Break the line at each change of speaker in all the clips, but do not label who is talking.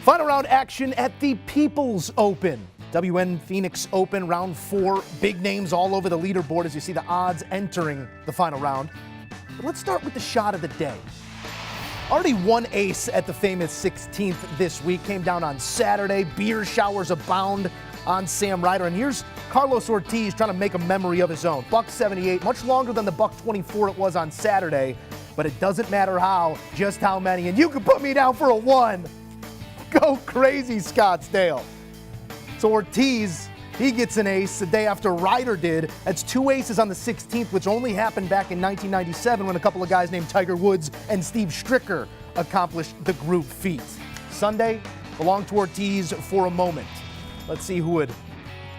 Final round action at the People's Open. WN Phoenix Open, round 4. Big names all over the leaderboard as you see the odds entering the final round. But let's start with the shot of the day. Already one ace at the famous 16th this week. Came down on Saturday. Beer showers abound on Sam Ryder. And here's Carlos Ortiz trying to make a memory of his own. $178, much longer than the $124 it was on Saturday. But it doesn't matter how, just how many. And you can put me down for a 1. Go crazy, Scottsdale. So Ortiz, he gets an ace the day after Ryder did. That's 2 aces on the 16th, which only happened back in 1997 when a couple of guys named Tiger Woods and Steve Stricker accomplished the group feat. Sunday belonged to Ortiz for a moment. Let's see who would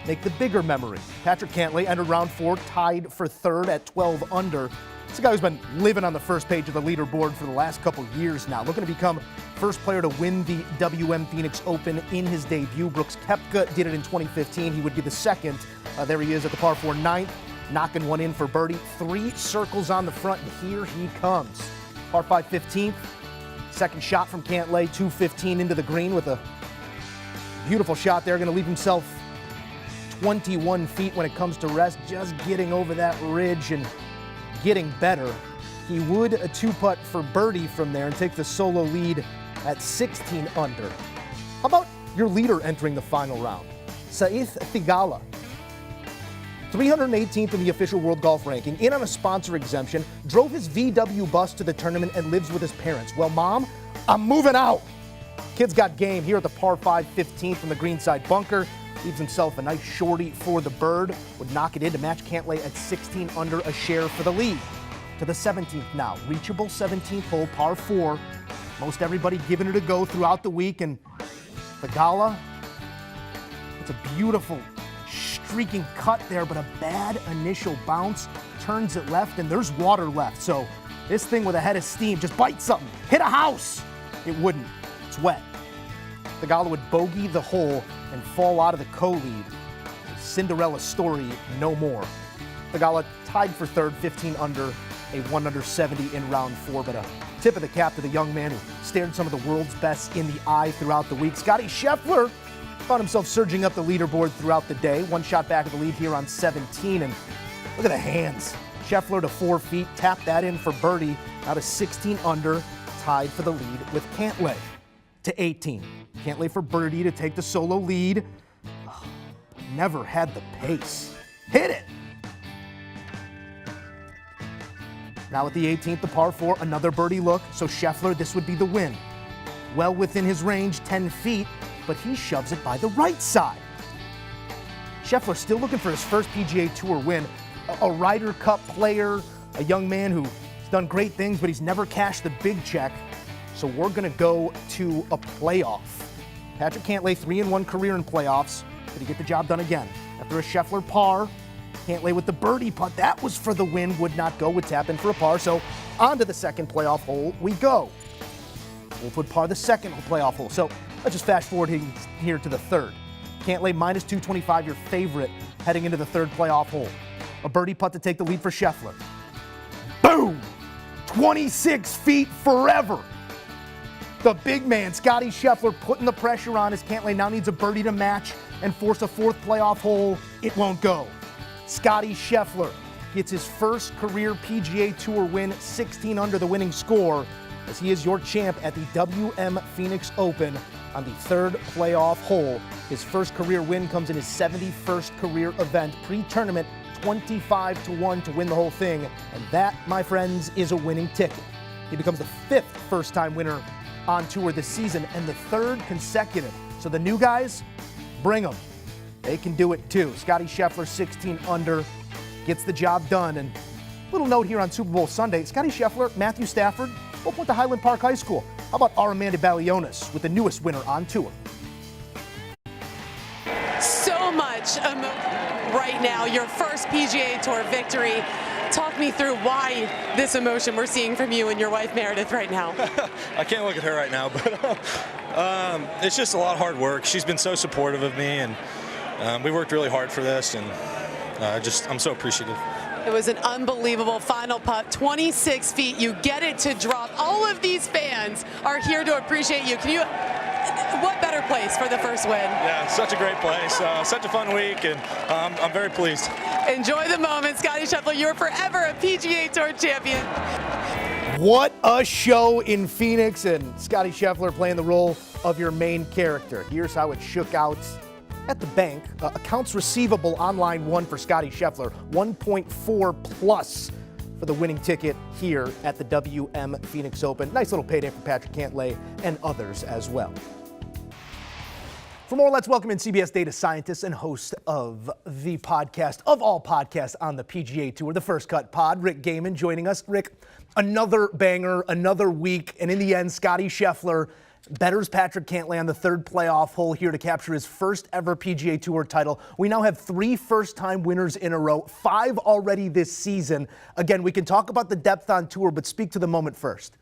make the bigger memory. Patrick Cantlay entered round 4, tied for 3rd at 12 under. It's a guy who's been living on the first page of the leaderboard for the last couple years now. Looking to become first player to win the WM Phoenix Open in his debut. Brooks Koepka did it in 2015. He would be the second. There he is at the par 4 9th, knocking one in for birdie. 3 circles on the front, and here he comes. Par 5 15th, second shot from Cantlay, 215 into the green with a beautiful shot there. Going to leave himself 21 feet when it comes to rest, just getting over that ridge and getting better. He would a 2-putt for birdie from there and take the solo lead at 16 under. How about your leader entering the final round? Sahith Theegala, 318th in the official World Golf Ranking, in on a sponsor exemption, drove his VW bus to the tournament and lives with his parents. Well, Mom, I'm moving out. Kid's got game here at the par 5 15th from the greenside bunker. Leaves himself a nice shorty for the bird. Would knock it in to match Cantlay at 16 under, a share for the lead. To the 17th now. Reachable 17th hole, par 4. Most everybody giving it a go throughout the week. And Theegala, it's a beautiful streaking cut there, but a bad initial bounce. Turns it left, and there's water left. So this thing with a head of steam, just bite something. Hit a house. It wouldn't. It's wet. Theegala would bogey the hole and fall out of the co-lead. Cinderella story no more. Theegala tied for 3rd, 15 under, a 1 under 70 in round 4, but a tip of the cap to the young man who stared some of the world's best in the eye throughout the week. Scottie Scheffler found himself surging up the leaderboard throughout the day. 1 shot back of the lead here on 17, and look at the hands. Scheffler to 4 feet, tapped that in for birdie, out of 16 under, tied for the lead with Cantlay to 18. Cantlay for birdie to take the solo lead. Oh, never had the pace. Hit it! Now at the 18th, the par 4, another birdie look. So Scheffler, this would be the win. Well within his range, 10 feet, but he shoves it by the right side. Scheffler still looking for his first PGA Tour win. A Ryder Cup player, a young man who's done great things, but he's never cashed the big check. So we're going to go to a playoff. Patrick Cantlay, 3-1 career in playoffs. Did he get the job done again? After a Scheffler par, Cantlay with the birdie putt. That was for the win, would not go, would tap in for a par. So on to the second playoff hole we go. Wolf would par the second playoff hole. So let's just fast forward here to the third. Cantlay minus 225, your favorite, heading into the 3rd playoff hole. A birdie putt to take the lead for Scheffler. Boom! 26 feet forever. The big man, Scottie Scheffler, putting the pressure on as Cantlay now needs a birdie to match and force a 4th playoff hole. It won't go. Scottie Scheffler gets his first career PGA Tour win, 16 under the winning score, as he is your champ at the WM Phoenix Open on the 3rd playoff hole. His first career win comes in his 71st career event, pre-tournament, 25-1 to win the whole thing. And that, my friends, is a winning ticket. He becomes the 5th first-time winner on tour this season and the 3rd consecutive. So the new guys, bring them. They can do it too. Scottie Scheffler, 16 under, gets the job done. And little note here on Super Bowl Sunday, Scottie Scheffler, Matthew Stafford, both went to Highland Park High School. How about Armando Balionis with the newest winner on tour?
So much right now, your first PGA Tour victory. Talk me through why this emotion we're seeing from you and your wife Meredith right now.
I can't look at her right now, but it's just a lot of hard work. She's been so supportive of me, and we worked really hard for this, and I'm so appreciative.
It was an unbelievable final putt, 26 feet. You get it to drop. All of these fans are here to appreciate you. What better place for the first win.
Yeah, such a great place, such a fun week, and I'm very pleased.
Enjoy the moment. Scottie Scheffler, you're forever a PGA Tour champion.
What a show in Phoenix, and Scottie Scheffler playing the role of your main character. Here's how it shook out at the bank. Accounts receivable on line one for Scottie Scheffler, 1.4 plus for the winning ticket here at the WM Phoenix Open. Nice little payday for Patrick Cantlay and others as well. For more, let's welcome in CBS data scientist and host of the podcast, of all podcasts on the PGA Tour, the First Cut Pod, Rick Gehman, joining us. Rick, another banger, another week, and in the end, Scottie Scheffler betters Patrick Cantlay on the third playoff hole here to capture his first ever PGA Tour title. We now have 3 first-time winners in a row, 5 already this season. Again, we can talk about the depth on tour, but speak to the moment first.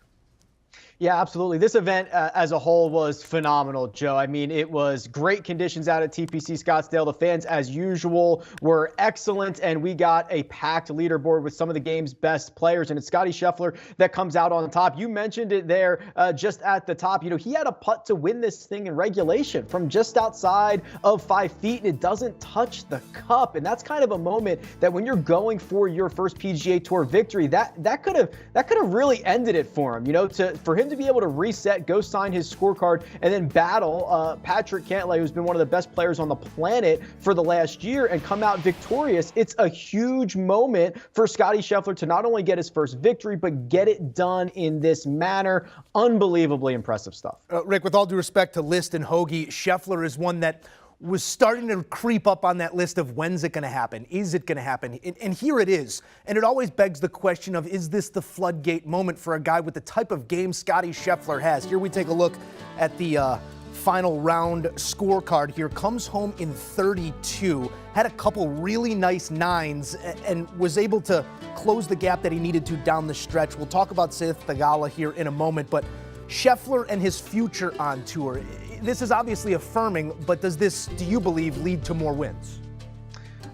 Yeah, absolutely. This event as a whole was phenomenal, Joe. I mean, it was great conditions out at TPC Scottsdale. The fans, as usual, were excellent, and we got a packed leaderboard with some of the game's best players, and it's Scottie Scheffler that comes out on top. You mentioned it there just at the top. You know, he had a putt to win this thing in regulation from just outside of 5 feet, and it doesn't touch the cup, and that's kind of a moment that when you're going for your first PGA Tour victory, that could have really ended it for him. You know, for him to be able to reset, go sign his scorecard, and then battle Patrick Cantlay, who's been one of the best players on the planet for the last year, and come out victorious. It's a huge moment for Scottie Scheffler to not only get his first victory, but get it done in this manner. Unbelievably impressive stuff.
Rick, with all due respect to List and Hoagie, Scheffler is one that was starting to creep up on that list of when's it going to happen? Is it going to happen? And here it is. And it always begs the question of, is this the floodgate moment for a guy with the type of game Scottie Scheffler has? Here we take a look at the final round scorecard here. Comes home in 32, had a couple really nice 9s, and was able to close the gap that he needed to down the stretch. We'll talk about Sith Theegala here in a moment, but Scheffler and his future on tour. This is obviously affirming, but does this, do you believe, lead to more wins?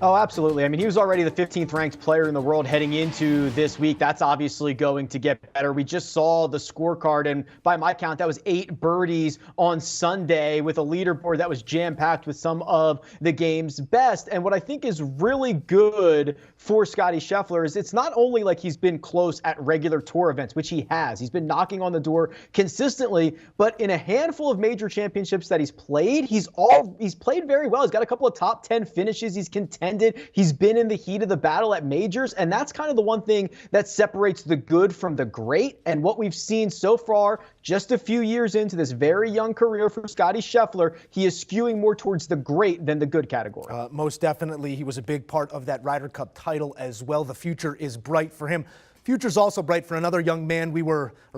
Oh, absolutely. I mean, he was already the 15th ranked player in the world heading into this week. That's obviously going to get better. We just saw the scorecard, and by my count, that was 8 birdies on Sunday with a leaderboard that was jam-packed with some of the game's best. And what I think is really good for Scottie Scheffler is it's not only like he's been close at regular tour events, which he has. He's been knocking on the door consistently, but in a handful of major championships that he's played, he's played very well. He's got a couple of top 10 finishes. He's contended. He's been in the heat of the battle at majors, and that's kind of the one thing that separates the good from the great. And what we've seen so far, just a few years into this very young career for Scottie Scheffler, he is skewing more towards the great than the good category.
Most definitely. He was a big part of that Ryder Cup title as well. The future is bright for him. Future's also bright for another young man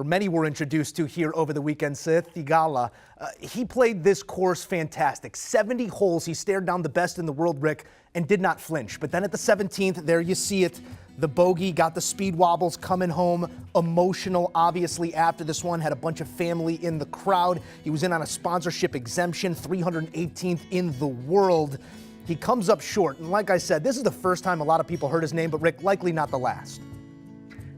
many were introduced to here over the weekend, Sith Theegala. He played this course fantastic. 70 holes. He stared down the best in the world, Rick, and did not flinch. But then at the 17th, there you see it. The bogey got the speed wobbles coming home. Emotional, obviously, after this one. Had a bunch of family in the crowd. He was in on a sponsorship exemption, 318th in the world. He comes up short. And like I said, this is the first time a lot of people heard his name, but Rick, likely not the last.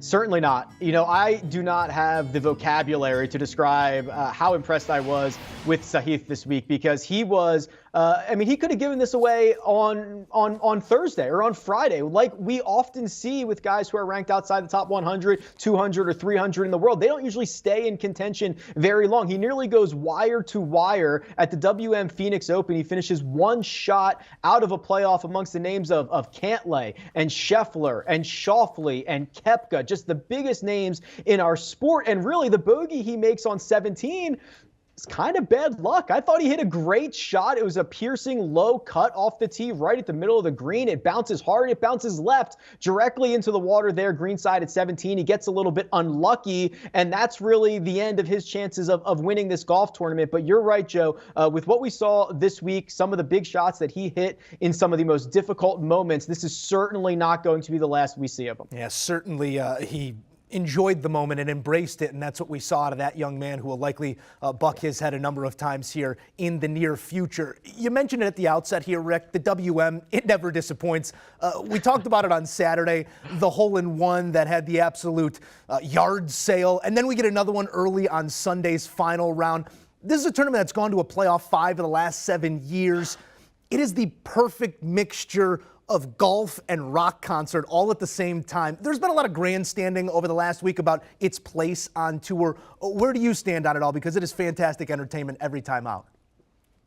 Certainly not. You know, I do not have the vocabulary to describe how impressed I was with Sahith this week, because he was, he could have given this away on Thursday or on Friday, like we often see with guys who are ranked outside the top 100, 200, or 300 in the world. They don't usually stay in contention very long. He nearly goes wire to wire at the WM Phoenix Open. He finishes 1 shot out of a playoff amongst the names of Cantlay and Scheffler and Schauffele and Koepka, just the biggest names in our sport. And really, the bogey he makes on 17 is kind of bad luck. I thought he hit a great shot. It was a piercing low cut off the tee right at the middle of the green. It bounces hard. It bounces left directly into the water there, greenside at 17. He gets a little bit unlucky, and that's really the end of his chances of winning this golf tournament. But you're right, Joe. With what we saw this week, some of the big shots that he hit in some of the most difficult moments, this is certainly not going to be the last we see of him.
Yeah, certainly he enjoyed the moment and embraced it, and that's what we saw out of that young man, who will likely buck his head a number of times here in the near future. You mentioned it at the outset here, Rick, the WM, it never disappoints. We talked about it on Saturday, the hole-in-one that had the absolute yard sale, and then we get another one early on Sunday's final round. This is a tournament that's gone to a playoff 5 of the last 7 years. It is the perfect mixture of golf and rock concert all at the same time. There's been a lot of grandstanding over the last week about its place on tour. Where do you stand on it all? Because it is fantastic entertainment every time out.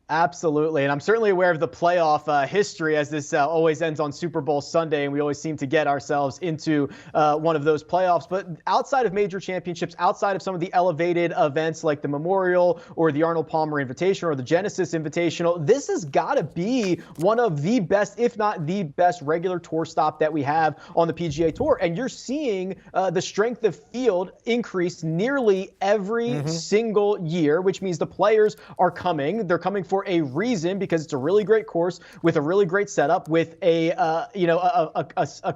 Absolutely, and I'm certainly aware of the playoff history, as this always ends on Super Bowl Sunday, and we always seem to get ourselves into one of those playoffs. But outside of major championships, outside of some of the elevated events like the Memorial or the Arnold Palmer Invitational or the Genesis Invitational, this has got to be one of the best, if not the best, regular tour stop that we have on the PGA Tour. And you're seeing the strength of field increase nearly every single year, which means the players are coming. They're coming for a reason, because it's a really great course with a really great setup, with a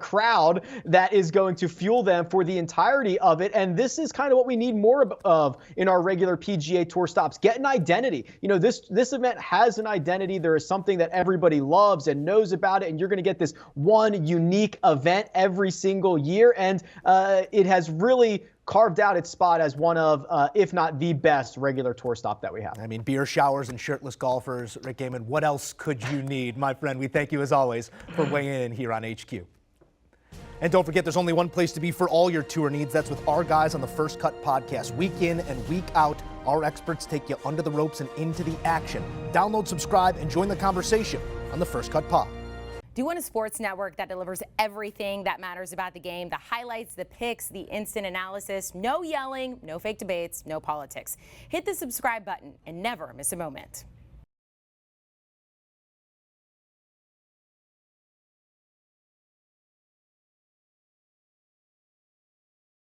crowd that is going to fuel them for the entirety of it. And this is kind of what we need more of in our regular PGA Tour stops. Get an identity. This event has an identity. There is something that everybody loves and knows about it, and you're going to get this one unique event every single year. And it has really carved out its spot as one of, if not the best, regular tour stop that we have.
I mean, beer showers and shirtless golfers. Rick Gehman, what else could you need? My friend, we thank you as always for weighing in here on HQ. And don't forget, there's only one place to be for all your tour needs. That's with our guys on the First Cut podcast. Week in and week out, our experts take you under the ropes and into the action. Download, subscribe, and join the conversation on the First Cut pod.
Do you want a sports network that delivers everything that matters about the game? The highlights, the picks, the instant analysis, no yelling, no fake debates, no politics. Hit the subscribe button and never miss a moment.